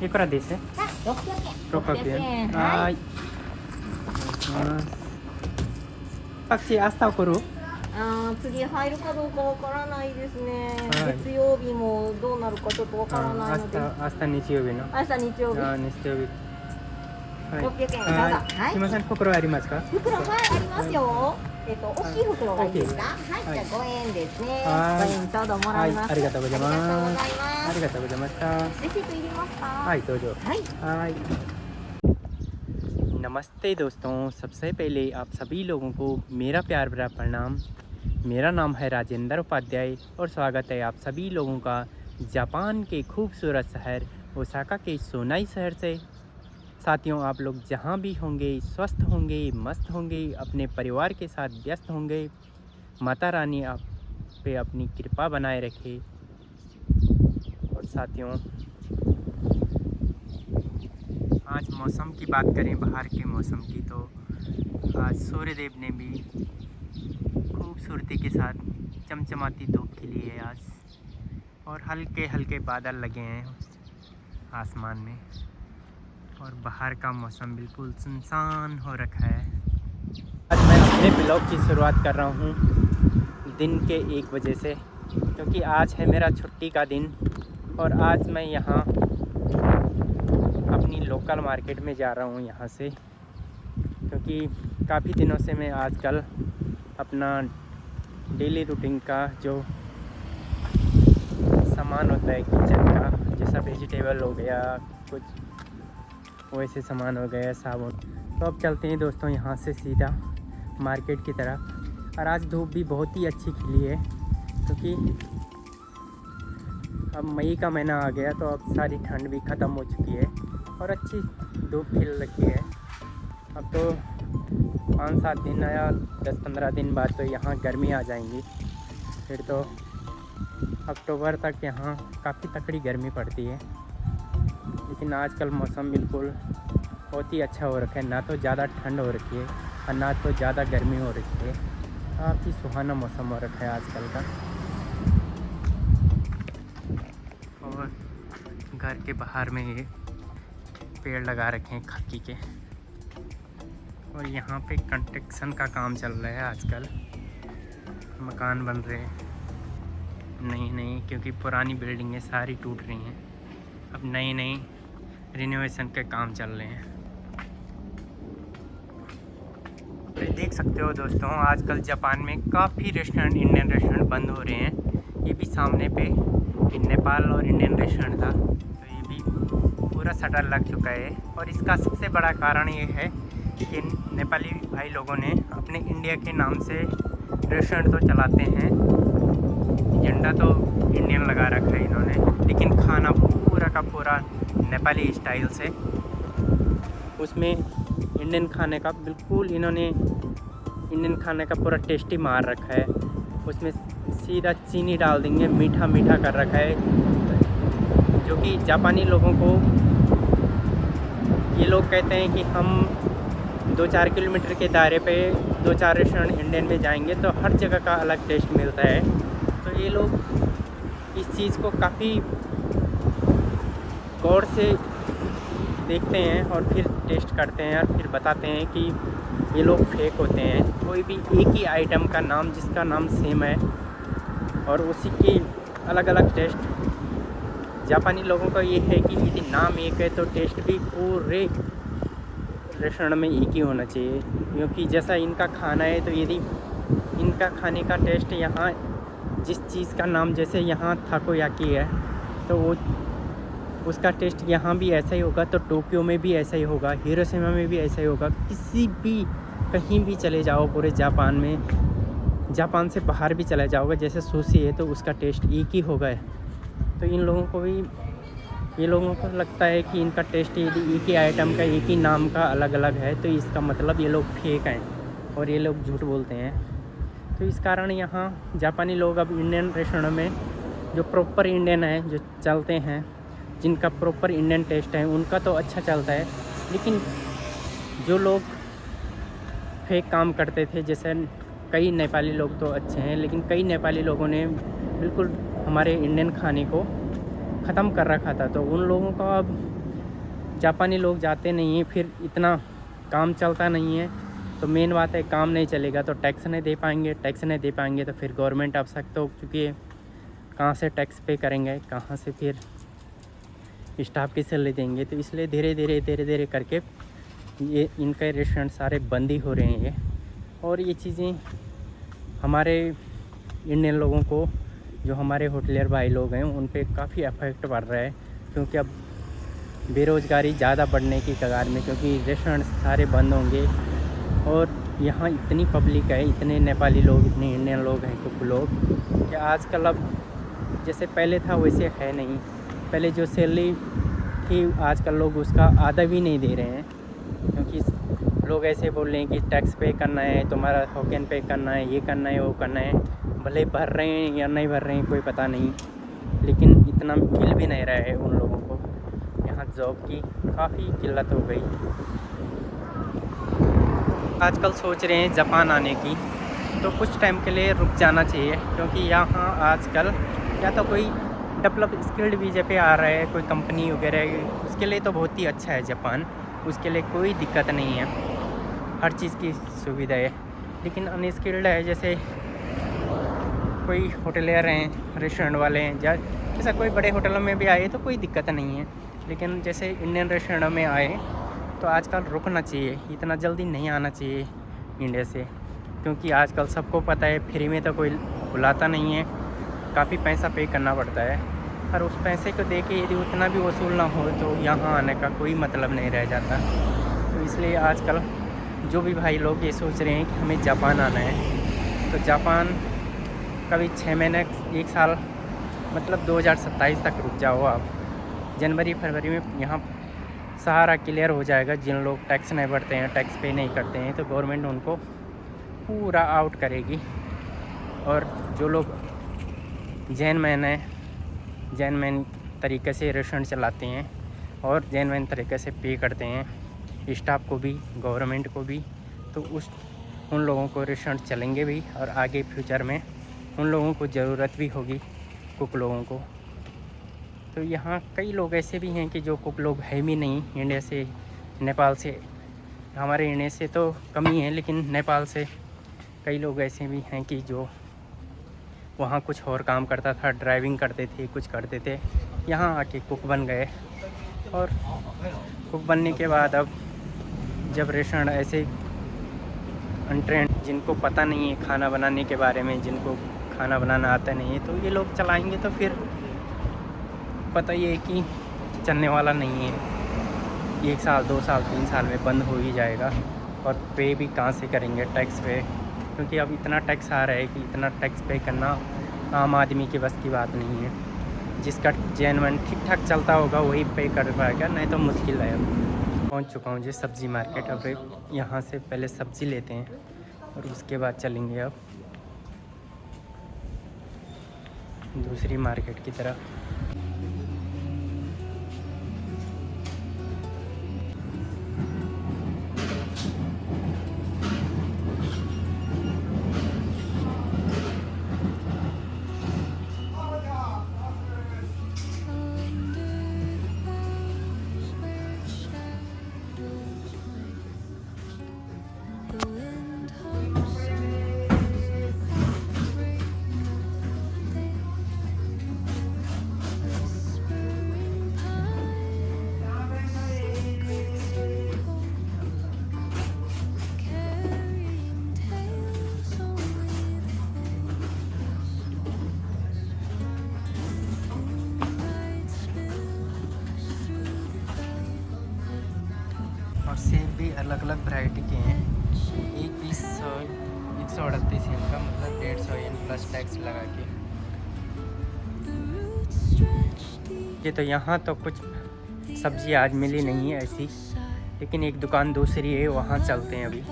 いくらです？あ、600 600 円。円。は。はいい。お願いします。パクチー、明日送る？次入るかどうかわからないですね。はい月曜日もどうなるかちょっとわからないので。明日日曜日の。明日日曜日。日曜日。はい。 600円どうぞ。はい。すみません、袋ありますか？袋、はい、ありますよ。大きい袋がいいですか？はい、じゃあ5円ですね。はい5円ちょうどもらいます。ありがとうございます。ありがとうございます。ありがとうございました。レシートいりますか？はい、どうぞ。はい。हाय नमस्ते दोस्तों, सबसे पहले आप सभी लोगों को मेरा प्यार भरा प्रणाम। मेरा नाम है राजेंद्र उपाध्याय और स्वागत है आप सभी लोगों का जापान के खूबसूरत शहर ओसाका के सोनाई शहर से। साथियों, आप लोग जहां भी होंगे स्वस्थ होंगे, मस्त होंगे, अपने परिवार के साथ व्यस्त होंगे। माता रानी आप पे अपनी कृपा बनाए रखे। और साथियों, आज मौसम की बात करें, बाहर के मौसम की, तो आज सूर्यदेव ने भी खूबसूरती के साथ चमचमाती धूप खिली है आज, और हल्के हल्के बादल लगे हैं आसमान में, और बाहर का मौसम बिल्कुल सुनसान हो रखा है। आज मैं अपने ब्लॉग की शुरुआत कर रहा हूँ दिन के 1 बजे से, क्योंकि आज है मेरा छुट्टी का दिन। और आज मैं यहाँ अपनी लोकल मार्केट में जा रहा हूँ यहाँ से, क्योंकि काफ़ी दिनों से मैं आजकल अपना डेली रूटीन का जो सामान होता है किचन का, जैसा वेजिटेबल हो गया, कुछ वैसे सामान हो गया, साबुन, तो अब चलते हैं दोस्तों यहाँ से सीधा मार्केट की तरफ। और आज धूप भी बहुत ही अच्छी खिली है, क्योंकि अब मई का महीना आ गया, तो अब सारी ठंड भी ख़त्म हो चुकी है और अच्छी धूप खिल रखी है। अब तो 5-7 दिन या 10-15 दिन बाद तो यहाँ गर्मी आ जाएंगी, फिर तो अक्टूबर तक यहाँ काफ़ी तकड़ी गर्मी पड़ती है। लेकिन आजकल मौसम बिल्कुल बहुत ही अच्छा हो रखा है, ना तो ज़्यादा ठंड हो रखी है और ना तो ज़्यादा गर्मी हो रखी है। काफ़ी सुहाना मौसम हो रखा है आजकल का। और घर के बाहर में ये पेड़ लगा रखे हैं खक्की के, और यहाँ पे कंस्ट्रक्शन का काम चल रहा है आजकल, मकान बन रहे हैं नई, क्योंकि पुरानी बिल्डिंगें सारी टूट रही हैं, अब नई रिनोवेशन के काम चल रहे हैं। तो देख सकते हो दोस्तों, आजकल जापान में काफ़ी रेस्टोरेंट, इंडियन रेस्टोरेंट बंद हो रहे हैं। ये भी सामने पे नेपाल और इंडियन रेस्टोरेंट था, तो ये भी पूरा शटर लग चुका है। और इसका सबसे बड़ा कारण ये है कि नेपाली भाई लोगों ने अपने इंडिया के नाम से रेस्टोरेंट तो चलाते हैं, झंडा तो इंडियन लगा रखा है इन्होंने, लेकिन खाना पूरा का पूरा नेपाली स्टाइल से, उसमें इंडियन खाने का बिल्कुल इन्होंने इंडियन खाने का पूरा टेस्टी मार रखा है। उसमें सीधा चीनी डाल देंगे, मीठा मीठा कर रखा है, जो कि जापानी लोगों को, ये लोग कहते हैं कि हम 2-4 किलोमीटर के दायरे पे 2-4 रेस्टोरेंट इंडियन में जाएंगे तो हर जगह का अलग टेस्ट मिलता है। तो ये लोग इस चीज़ को काफ़ी गौर से देखते हैं और फिर टेस्ट करते हैं और फिर बताते हैं कि ये लोग फेक होते हैं। कोई भी एक ही आइटम का नाम, जिसका नाम सेम है और उसी की अलग अलग टेस्ट, जापानी लोगों का ये है कि यदि नाम एक है तो टेस्ट भी पूरे रेस्टोरेंट में एक ही होना चाहिए। क्योंकि जैसा इनका खाना है, तो यदि इनका खाने का टेस्ट यहाँ जिस चीज़ का नाम, जैसे यहाँ थाकोयाकी है, तो वो उसका टेस्ट यहाँ भी ऐसा ही होगा, तो टोक्यो में भी ऐसा ही होगा, हिरोशिमा में भी ऐसा ही होगा। किसी भी कहीं भी चले जाओ पूरे जापान में, जापान से बाहर भी चले जाओगे, जैसे सुशी है तो उसका टेस्ट एक ही होगा। तो इन लोगों को भी, ये लोगों को लगता है कि इनका टेस्ट यदि एक ही आइटम का, एक ही नाम का अलग अलग है, तो इसका मतलब ये लोग फेक हैं और ये लोग झूठ बोलते हैं। तो इस कारण यहाँ जापानी लोग अब इंडियन रेस्टोरेंट में, जो प्रॉपर इंडियन है, जो चलते हैं, जिनका प्रॉपर इंडियन टेस्ट है, उनका तो अच्छा चलता है। लेकिन जो लोग फेक काम करते थे, जैसे कई नेपाली लोग तो अच्छे हैं, लेकिन कई नेपाली लोगों ने बिल्कुल हमारे इंडियन खाने को ख़त्म कर रखा था। तो उन लोगों का अब जापानी लोग जाते नहीं हैं, फिर इतना काम चलता नहीं है। तो मेन बात है, काम नहीं चलेगा तो टैक्स नहीं दे पाएंगे, टैक्स नहीं दे पाएंगे तो फिर गवर्नमेंट अब सख्त हो चुकी है। कहाँ से टैक्स पे करेंगे, कहाँ से फिर स्टाफ की सैलरी देंगे। तो इसलिए धीरे धीरे करके ये इनके रेस्टोरेंट सारे बंद ही हो रहे हैं। और ये चीज़ें हमारे इंडियन लोगों को, जो हमारे होटलियर भाई लोग हैं, उन पे काफ़ी अफेक्ट पड़ रहा है, क्योंकि अब बेरोज़गारी ज़्यादा बढ़ने की कगार में, क्योंकि रेस्टोरेंट सारे बंद होंगे। और यहाँ इतनी पब्लिक है, इतने नेपाली लोग, इतने इंडियन लोग हैं, कुछ लोग, कि आजकल अब जैसे पहले था वैसे है नहीं। पहले जो सैलरी थी आजकल लोग उसका आधा भी नहीं दे रहे हैं, क्योंकि लोग ऐसे बोल रहे हैं कि टैक्स पे करना है, तुम्हारा टोकन पे करना है, ये करना है, वो करना है। भले भर रहे हैं या नहीं भर रहे हैं कोई पता नहीं, लेकिन इतना मिल भी नहीं रहा है उन लोगों को। यहाँ जॉब की काफ़ी किल्लत हो गई। आजकल सोच रहे हैं जापान आने की, तो कुछ टाइम के लिए रुक जाना चाहिए, क्योंकि यहाँ आजकल या तो कोई डेवलप स्किल्ड वीज़े पे आ रहा है, कोई कंपनी वगैरह, उसके लिए तो बहुत ही अच्छा है जापान, उसके लिए कोई दिक्कत नहीं है, हर चीज़ की सुविधा है। लेकिन अनस्किल्ड है, जैसे कोई होटलियर हैं, रेस्टोरेंट वाले हैं, जैसा कोई बड़े होटलों में भी आए तो कोई दिक्कत नहीं है। लेकिन जैसे इंडियन रेस्टोरेंटों में आए तो आजकल रुकना चाहिए, इतना जल्दी नहीं आना चाहिए इंडिया से, क्योंकि आजकल सबको पता है फ्री में तो कोई बुलाता नहीं है, काफ़ी पैसा पे करना पड़ता है। और उस पैसे को दे के यदि उतना भी वसूल ना हो तो यहाँ आने का कोई मतलब नहीं रह जाता। तो इसलिए आजकल जो भी भाई लोग ये सोच रहे हैं कि हमें जापान आना है, तो जापान कभी 6 महीने 1 साल, मतलब 2027 तक रुक जाओ आप। जनवरी फरवरी में यहाँ सारा क्लियर हो जाएगा। जिन लोग टैक्स नहीं भरते हैं, टैक्स पे नहीं करते हैं, तो गवर्नमेंट उनको पूरा आउट करेगी। और जो लोग जेन्युइन तरीके से रेस्टोरेंट चलाते हैं और जेन्युइन तरीके से पे करते हैं, स्टाफ को भी, गवर्नमेंट को भी, तो उन लोगों को रेस्टोरेंट चलेंगे भी। और आगे फ्यूचर में उन लोगों को ज़रूरत भी होगी, कुक लोगों को। तो यहाँ कई लोग ऐसे भी हैं कि जो कुक लोग है भी नहीं, इंडिया से, नेपाल से, हमारे इंडिया से तो कम ही हैं, लेकिन नेपाल से कई लोग ऐसे भी हैं कि जो वहाँ कुछ और काम करता था, ड्राइविंग करते थे, कुछ करते थे, यहाँ आके कुक बन गए। और कुक बनने के बाद अब जब रेस्टोरेंट ऐसे अनट्रेंड, जिनको पता नहीं है खाना बनाने के बारे में, जिनको खाना बनाना आता नहीं है, तो ये लोग चलाएंगे तो फिर पता ही है कि चलने वाला नहीं है। 1 साल, 2 साल, 3 साल में बंद हो ही जाएगा। और पे भी कहाँ से करेंगे टैक्स पे, क्योंकि अब इतना टैक्स आ रहा है कि इतना टैक्स पे करना आम आदमी के बस की बात नहीं है। जिसका जेन्युइन ठीक ठाक चलता होगा वही पे कर पाएगा, नहीं तो मुश्किल है। अब पहुंच चुका हूँ जी सब्ज़ी मार्केट। अब यहाँ से पहले सब्ज़ी लेते हैं और उसके बाद चलेंगे अब दूसरी मार्केट की तरफ। और सेब भी अलग अलग वैरायटी के हैं। एक पीस 138 एम का, मतलब 150 एम प्लस टैक्स लगा के। ये तो यहाँ तो कुछ सब्ज़ी आज मिली नहीं है ऐसी, लेकिन एक दुकान दूसरी है, वहाँ चलते हैं। अभी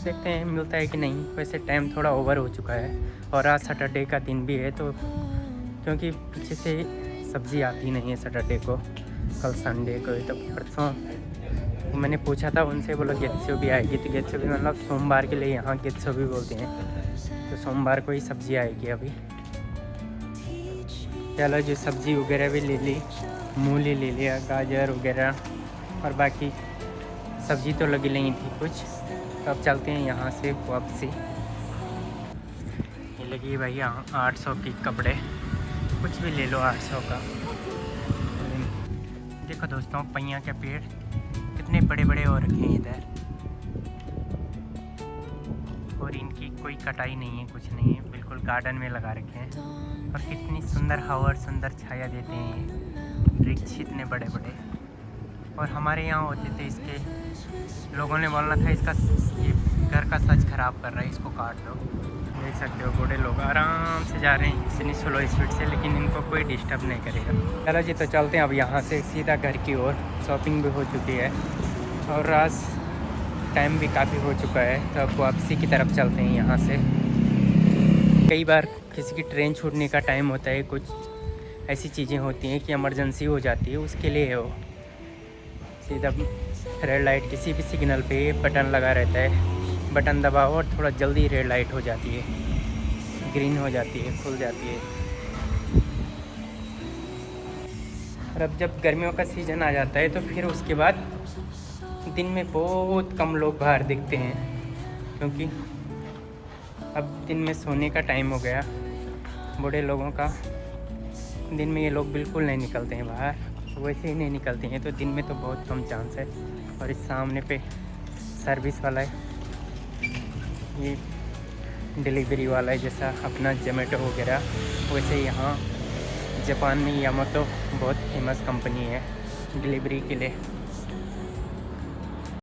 देखते हैं मिलता है कि नहीं। वैसे टाइम थोड़ा ओवर हो चुका है और आज सैटरडे का दिन भी है, तो क्योंकि पीछे से सब्ज़ी आती नहीं है सैटरडे को, कल संडे को। तो परसों मैंने पूछा था उनसे, बोला गेत्सो भी आएगी। तो गेत्सो भी मतलब सोमवार के लिए यहाँ गेत्सो भी बोलते हैं, तो सोमवार को ही सब्ज़ी आएगी। अभी चलो जो सब्ज़ी वगैरह भी ले ली, मूली ले लिया, गाजर वगैरह, और बाकी सब्जी तो लगी नहीं थी कुछ। तो अब चलते हैं यहाँ से वापसी। ये लगी भाई यहाँ 800 की कपड़े, कुछ भी ले लो 800 का। देखो दोस्तों पैया के पेड़ कितने बड़े बड़े हो रखे हैं इधर, और इनकी कोई कटाई नहीं है, कुछ नहीं है, बिल्कुल गार्डन में लगा रखे हैं। और कितनी सुंदर हवा और सुंदर छाया देते हैं ये वृक्ष इतने बड़े बड़े। और हमारे यहाँ होते थे, इसके लोगों ने बोलना था इसका ये घर का सच खराब कर रहा है, इसको काट दो। देख सकते हो बूढ़े लोग आराम से जा रहे हैं इतनी स्लो स्पीड से, लेकिन इनको कोई डिस्टर्ब नहीं करेगा। चलो जी, तो चलते हैं अब यहाँ से सीधा घर की ओर। शॉपिंग भी हो चुकी है और रात टाइम भी काफ़ी हो चुका है, तो अब वापसी की तरफ चलते हैं यहाँ से। कई बार किसी की ट्रेन छूटने का टाइम होता है, कुछ ऐसी चीज़ें होती हैं कि इमरजेंसी हो जाती है, उसके लिए हो सीधा रेड लाइट किसी भी सिग्नल पे बटन लगा रहता है, बटन दबाओ और थोड़ा जल्दी रेड लाइट हो जाती है, ग्रीन हो जाती है, खुल जाती है। और अब जब गर्मियों का सीज़न आ जाता है तो फिर उसके बाद दिन में बहुत कम लोग बाहर दिखते हैं, क्योंकि अब दिन में सोने का टाइम हो गया बूढ़े लोगों का। दिन में ये लोग बिल्कुल नहीं निकलते हैं बाहर, वैसे ही नहीं निकलते हैं, तो दिन में तो बहुत कम चांस है। और इस सामने पे सर्विस वाला है, ये डिलीवरी वाला है, जैसा अपना जोमेटो वगैरह, वैसे यहाँ जापान में यामाटो बहुत फेमस कंपनी है डिलीवरी के लिए।